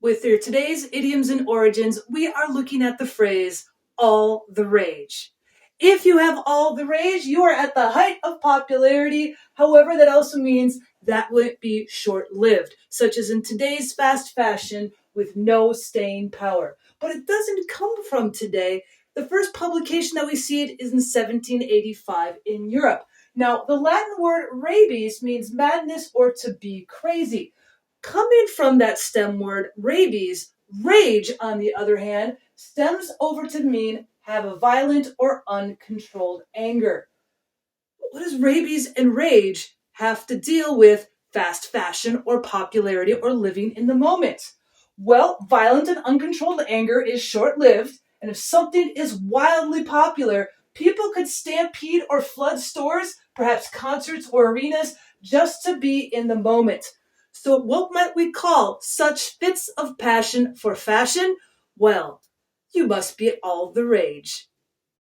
With your today's idioms and origins, we are looking at the phrase all the rage. If you have all the rage, you are at the height of popularity. However, that also means that won't be short lived, such as in today's fast fashion with no staying power. But it doesn't come from today. The first publication that we see it is in 1785 in Europe. Now, the Latin word rabies means madness or to be crazy. Coming from that stem word rabies, rage, on the other hand, stems over to mean have a violent or uncontrolled anger. What does rabies and rage have to deal with fast fashion or popularity or living in the moment? Well, violent and uncontrolled anger is short lived, and if something is wildly popular, people could stampede or flood stores, perhaps concerts or arenas, just to be in the moment. So, what might we call such fits of passion for fashion? Well, you must be all the rage.